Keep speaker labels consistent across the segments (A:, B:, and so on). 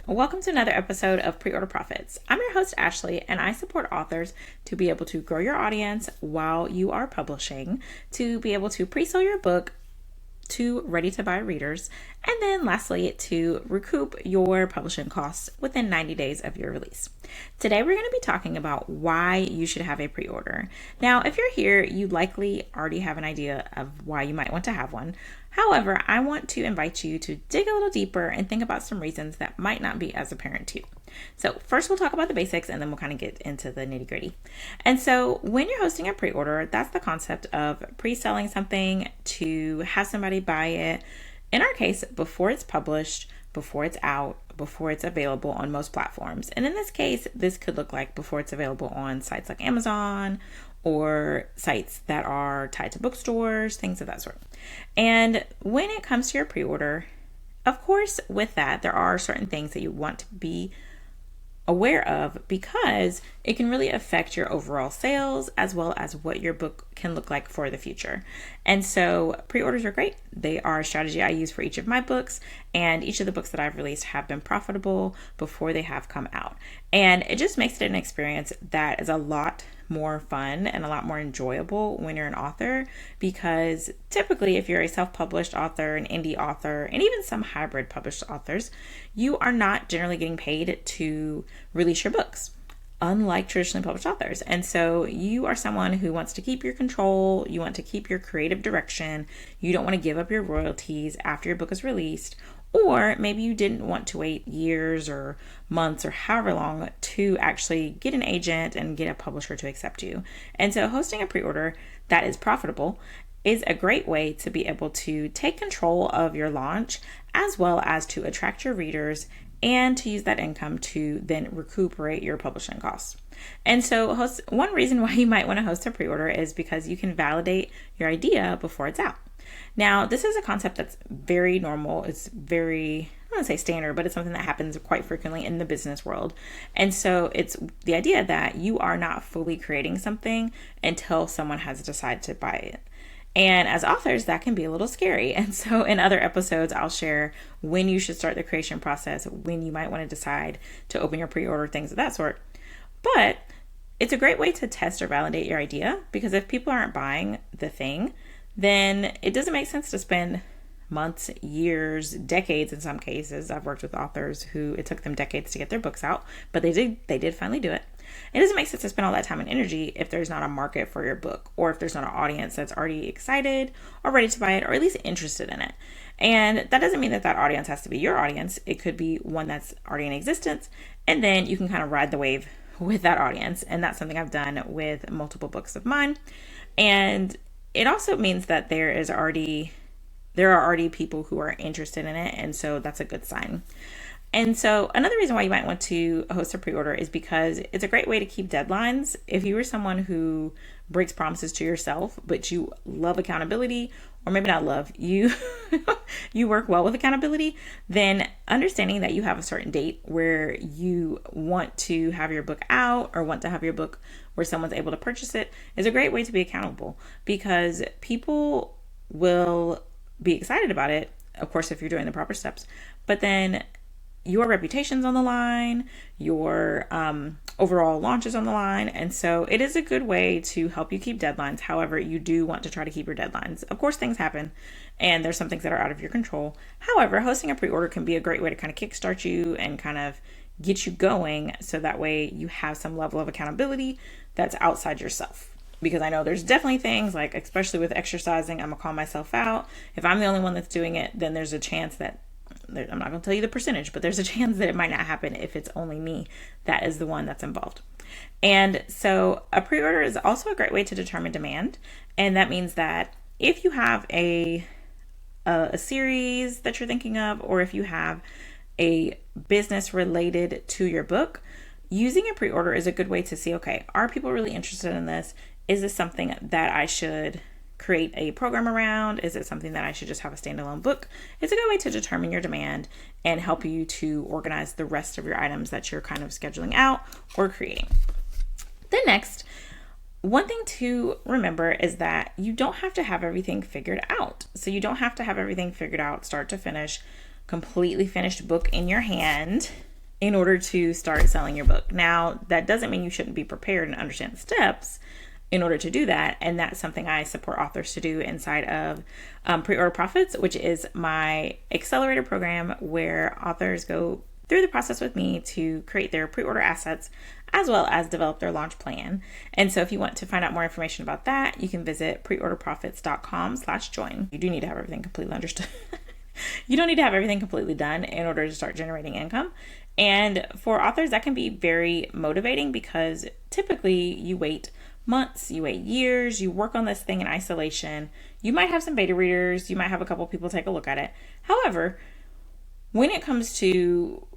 A: Welcome to another episode of Preorder Profits. I'm your host, Ashley, and I support authors to be able to grow your audience while you are publishing, to be able to pre-sell your book to ready-to-buy readers, and then lastly, to recoup your publishing costs within 90 days of your release. Today, we're going to be talking about why you should have a pre-order. Now, if you're here, you likely already have an idea of why you might want to have one. However, I want to invite you to dig a little deeper and think about some reasons that might not be as apparent to you. So first we'll talk about the basics and then we'll kind of get into the nitty gritty. And so when you're hosting a pre-order, that's the concept of pre-selling something to have somebody buy it. In our case, before it's published, before it's out, before it's available on most platforms. And in this case, this could look like before it's available on sites like Amazon or sites that are tied to bookstores, things of that sort. And when it comes to your pre-order, of course, with that, there are certain things that you want to be aware of because it can really affect your overall sales as well as what your book can look like for the future. And so pre-orders are great. They are a strategy I use for each of my books, and each of the books that I've released have been profitable before they have come out. And it just makes it an experience that is a lot more fun and a lot more enjoyable when you're an author, because typically if you're a self-published author, an indie author, and even some hybrid published authors, you are not generally getting paid to release your books, unlike traditionally published authors. And so you are someone who wants to keep your control, you want to keep your creative direction, you don't want to give up your royalties after your book is released, or maybe you didn't want to wait years or months or however long to actually get an agent and get a publisher to accept you. And so hosting a pre-order that is profitable is a great way to be able to take control of your launch as well as to attract your readers and to use that income to then recuperate your publishing costs. And so one reason why you might want to host a pre-order is because you can validate your idea before it's out. Now, this is a concept that's very normal. It's very, I don't want to say standard, but it's something that happens quite frequently in the business world. And so it's the idea that you are not fully creating something until someone has decided to buy it. And as authors, that can be a little scary. And so in other episodes, I'll share when you should start the creation process, when you might want to decide to open your pre-order, things of that sort. But it's a great way to test or validate your idea, because if people aren't buying the thing, then it doesn't make sense to spend months, years, decades in some cases. I've worked with authors who it took them decades to get their books out, but they did finally do it. It doesn't make sense to spend all that time and energy if there's not a market for your book, or if there's not an audience that's already excited or ready to buy it, or at least interested in it. And that doesn't mean that audience has to be your audience. It could be one that's already in existence, and then you can kind of ride the wave with that audience. And that's something I've done with multiple books of mine. And it also means that there are already people who are interested in it, and so that's a good sign. And so another reason why you might want to host a pre-order is because it's a great way to keep deadlines. If you are someone who breaks promises to yourself, but you love accountability, or maybe not love, you work well with accountability, then understanding that you have a certain date where you want to have your book out or want to have your book where someone's able to purchase it is a great way to be accountable, because people will be excited about it, of course, if you're doing the proper steps, but then your reputation's on the line, your overall launch is on the line. And so it is a good way to help you keep deadlines. However, you do want to try to keep your deadlines. Of course, things happen and there's some things that are out of your control. However, hosting a pre-order can be a great way to kind of kickstart you and kind of get you going, so that way you have some level of accountability that's outside yourself. Because I know there's definitely things like, especially with exercising, I'm gonna call myself out. If I'm the only one that's doing it, then there's a chance that, I'm not going to tell you the percentage, but there's a chance that it might not happen if it's only me that is the one that's involved. And so a pre-order is also a great way to determine demand. And that means that if you have a series that you're thinking of, or if you have a business related to your book, using a pre-order is a good way to see, okay, are people really interested in this? Is this something that I should create a program around? Is it something that I should just have a standalone book? It's a good way to determine your demand and help you to organize the rest of your items that you're kind of scheduling out or creating. Then next, one thing to remember is that you don't have to have everything figured out. So you don't have to have everything figured out, start to finish, completely finished book in your hand in order to start selling your book. Now, that doesn't mean you shouldn't be prepared and understand the steps in order to do that. And that's something I support authors to do inside of Preorder Profits, which is my accelerator program where authors go through the process with me to create their pre-order assets as well as develop their launch plan. And so if you want to find out more information about that, you can visit preorderprofits.com/join. You do need to have everything completely understood. You don't need to have everything completely done in order to start generating income. And for authors, that can be very motivating because typically you wait months, you wait years, you work on this thing in isolation. You might have some beta readers, you might have a couple people take a look at it. However, when it comes to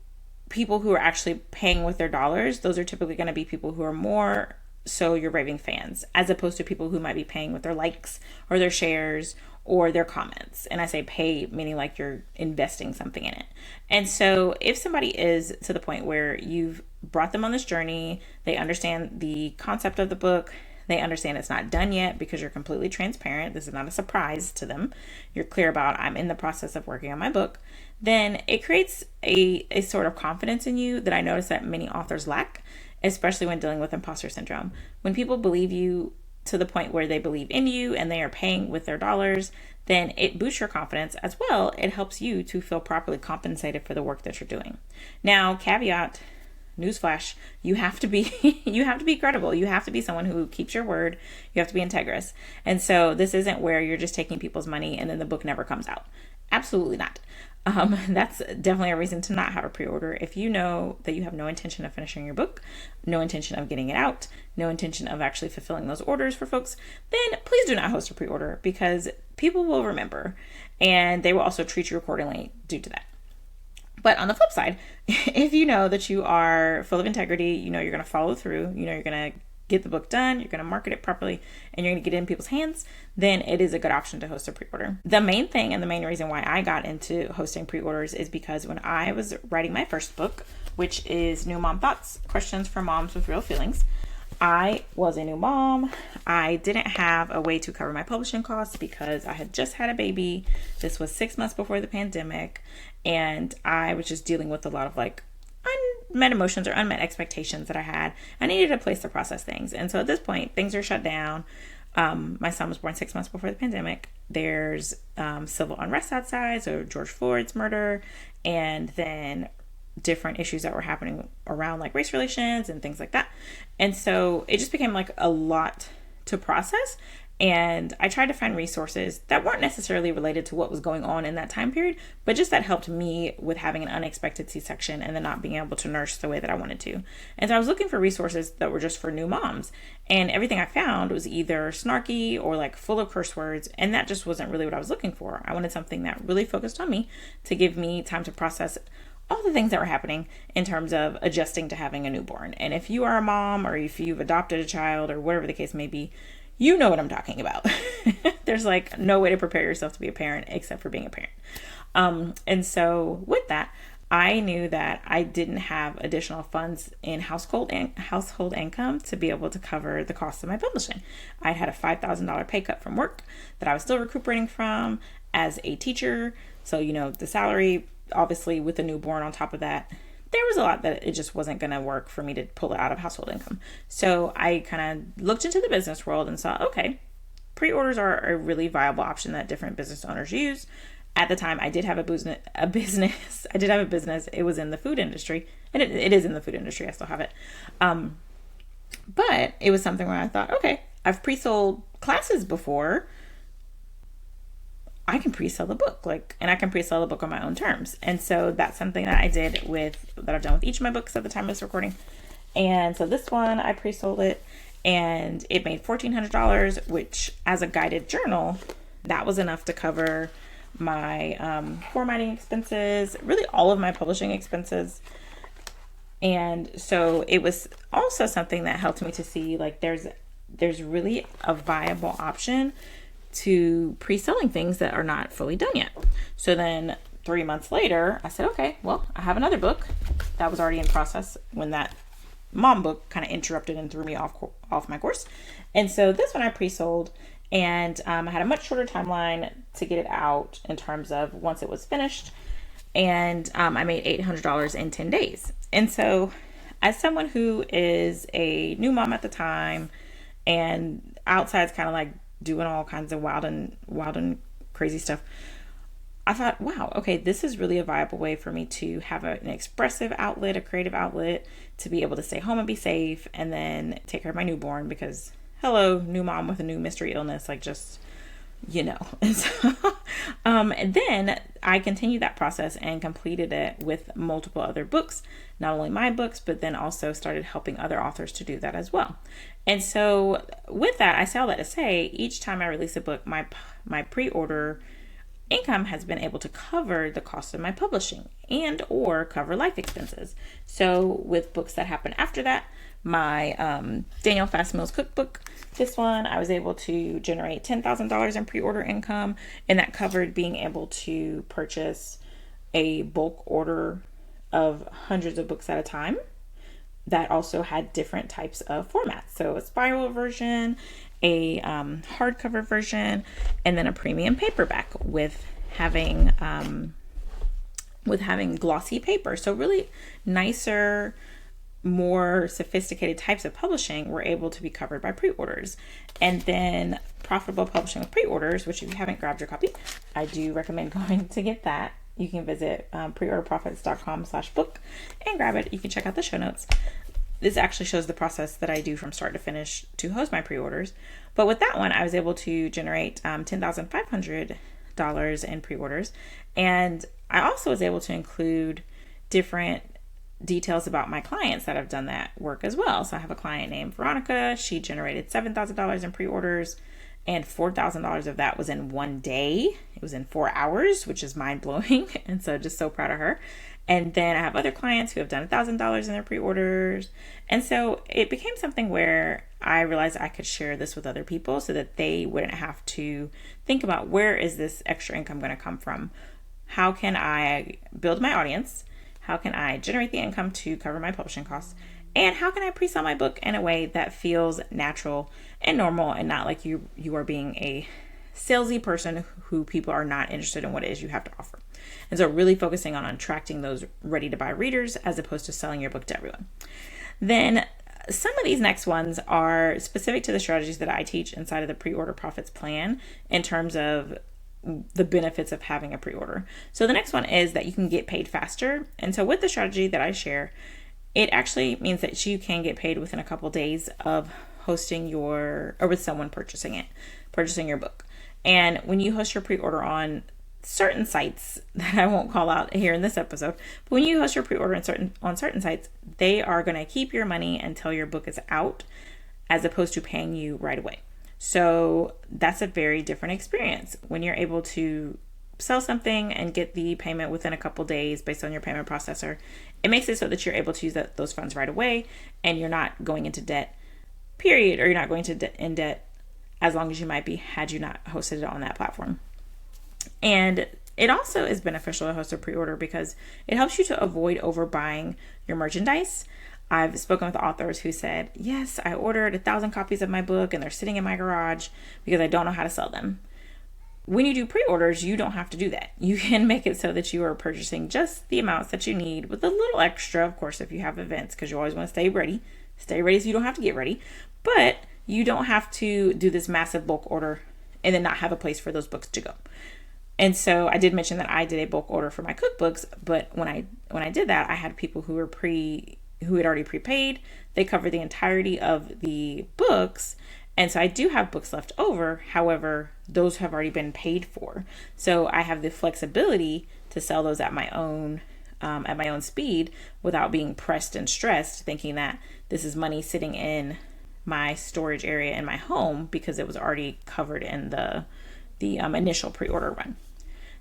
A: people who are actually paying with their dollars, those are typically going to be people who are more so your raving fans, as opposed to people who might be paying with their likes or their shares or their comments. And I say pay meaning like you're investing something in it. And so if somebody is to the point where you've brought them on this journey, they understand the concept of the book, they understand it's not done yet because you're completely transparent, this is not a surprise to them, you're clear about I'm in the process of working on my book, then it creates a sort of confidence in you that I notice that many authors lack, especially when dealing with imposter syndrome. When people believe you to the point where they believe in you and they are paying with their dollars, then it boosts your confidence as well. It helps you to feel properly compensated for the work that you're doing. Now, caveat, newsflash, you have to be you have to be credible. You have to be someone who keeps your word. You have to be integrous. And so this isn't where you're just taking people's money and then the book never comes out. Absolutely not. That's definitely a reason to not have a pre-order. If you know that you have no intention of finishing your book, no intention of getting it out, no intention of actually fulfilling those orders for folks, then please do not host a pre-order because people will remember and they will also treat you accordingly due to that. But on the flip side, if you know that you are full of integrity, you know you're going to follow through, you know you're going to get the book done, you're going to market it properly, and you're going to get it in people's hands, then it is a good option to host a pre-order. The main thing and the main reason why I got into hosting pre-orders is because when I was writing my first book, which is New Mom Thoughts, Questions for Moms with Real Feelings, I was a new mom. I didn't have a way to cover my publishing costs because I had just had a baby. This was 6 months before the pandemic, and I was just dealing with a lot of unmet emotions or unmet expectations that I had. I needed a place to process things. And so at this point, things are shut down. My son was born 6 months before the pandemic. There's civil unrest outside, so George Floyd's murder, and then different issues that were happening around race relations and things like that. And so it just became a lot to process. And I tried to find resources that weren't necessarily related to what was going on in that time period, but just that helped me with having an unexpected C-section and then not being able to nurse the way that I wanted to. And so I was looking for resources that were just for new moms. And everything I found was either snarky or full of curse words. And that just wasn't really what I was looking for. I wanted something that really focused on me to give me time to process all the things that were happening in terms of adjusting to having a newborn. And if you are a mom or if you've adopted a child or whatever the case may be, you know what I'm talking about. There's no way to prepare yourself to be a parent except for being a parent. And so with that, I knew that I didn't have additional funds in household income to be able to cover the cost of my publishing. I had a $5,000 pay cut from work that I was still recuperating from as a teacher. So, the salary, obviously with a newborn on top of that, there was a lot that it just wasn't going to work for me to pull it out of household income. So I kind of looked into the business world and saw, okay, pre-orders are a really viable option that different business owners use. At the time, I did have a business. I did have a business. It was in the food industry, and it is in the food industry. I still have it. But it was something where I thought, okay, I've pre-sold classes before. I can pre-sell the book, and I can pre-sell the book on my own terms. And so that's something that I've done with each of my books at the time of this recording. And so this one, I pre-sold it and it made $1,400, which as a guided journal, that was enough to cover my formatting expenses, really all of my publishing expenses. And so it was also something that helped me to see there's really a viable option to pre-selling things that are not fully done yet. So then 3 months later, I said, okay, well, I have another book that was already in process when that mom book kind of interrupted and threw me off my course. And so this one I pre-sold, and I had a much shorter timeline to get it out in terms of once it was finished. and I made $800 in 10 days. And so, as someone who is a new mom at the time, and outside's kind of like doing all kinds of wild and crazy stuff, I thought, wow, okay, this is really a viable way for me to have an expressive outlet, a creative outlet, to be able to stay home and be safe, and then take care of my newborn, because hello, new mom with a new mystery illness, like, just, And so, and then I continued that process and completed it with multiple other books, not only my books, but then also started helping other authors to do that as well. And so with that, I say all that to say, each time I release a book, my pre-order income has been able to cover the cost of my publishing and or cover life expenses. So with books that happen after that, my Daniel Fast Meals cookbook, this one, I was able to generate $10,000 in pre-order income, and that covered being able to purchase a bulk order of hundreds of books at a time that also had different types of formats. So a spiral version, a hardcover version, and then a premium paperback with having glossy paper. So really nicer, more sophisticated types of publishing were able to be covered by pre-orders. And then profitable publishing with pre-orders, which if you haven't grabbed your copy, I do recommend going to get that. You can visit preorderprofits.com/book and grab it. You can check out the show notes. This actually shows the process that I do from start to finish to host my pre-orders. But with that one, I was able to generate $10,500 in pre-orders. And I also was able to include different details about my clients that have done that work as well. So I have a client named Veronica. She generated $7,000 in pre-orders, and $4,000 of that was in one day. It was in 4 hours, which is mind-blowing. And so just so proud of her. And then I have other clients who have done $1,000 in their pre-orders. And so it became something where I realized I could share this with other people so that they wouldn't have to think about, where is this extra income going to come from? How can I build my audience? How can I generate the income to cover my publishing costs? And how can I pre-sell my book in a way that feels natural and normal, and not like you are being a salesy person who people are not interested in what it is you have to offer. And so really focusing on attracting those ready to buy readers as opposed to selling your book to everyone. Then some of these next ones are specific to the strategies that I teach inside of the Pre-Order Profits plan in terms of the benefits of having a pre-order. So the next one is that you can get paid faster. And so with the strategy that I share, it actually means that you can get paid within a couple days of hosting or with someone purchasing your book. And when you host your pre-order on certain sites that I won't call out here in this episode, but when you host your pre-order on certain sites, they are going to keep your money until your book is out, as opposed to paying you right away. So that's a very different experience when you're able to sell something and get the payment within a couple days based on your payment processor. It makes it so that you're able to use those funds right away, and you're not going into debt, period, or you're not going in debt as long as you might be had you not hosted it on that platform. And it also is beneficial to host a pre-order because it helps you to avoid overbuying your merchandise. I've spoken with authors who said, yes, I ordered 1,000 copies of my book and they're sitting in my garage because I don't know how to sell them. When you do pre-orders, you don't have to do that. You can make it so that you are purchasing just the amounts that you need with a little extra, of course, if you have events, because you always want to stay ready. Stay ready so you don't have to get ready. But you don't have to do this massive bulk order and then not have a place for those books to go. And so I did mention that I did a bulk order for my cookbooks, but when I did that, I had people who had already prepaid. They covered the entirety of the books. And so I do have books left over. However, those have already been paid for. So I have the flexibility to sell those at my own speed without being pressed and stressed, thinking that this is money sitting in my storage area in my home because it was already covered in the initial pre-order run.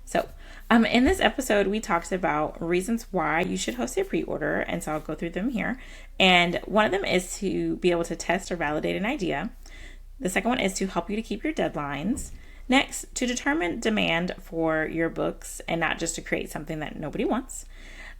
A: So in this episode, we talked about reasons why you should host a pre-order. And so I'll go through them here. And one of them is to be able to test or validate an idea. The second one is to help you to keep your deadlines. Next, to determine demand for your books and not just to create something that nobody wants.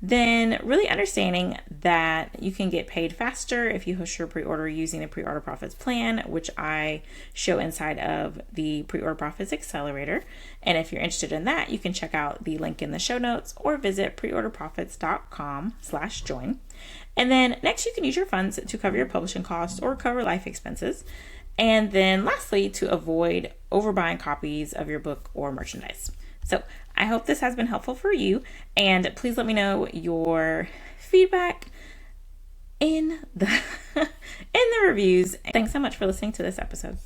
A: Then really understanding that you can get paid faster if you host your pre-order using the Pre-Order Profits plan, which I show inside of the Pre-Order Profits Accelerator. And if you're interested in that, you can check out the link in the show notes or visit preorderprofits.com/join. And then next, you can use your funds to cover your publishing costs or cover life expenses. And then lastly, to avoid overbuying copies of your book or merchandise. So I hope this has been helpful for you, and please let me know your feedback in the in the reviews. Thanks so much for listening to this episode.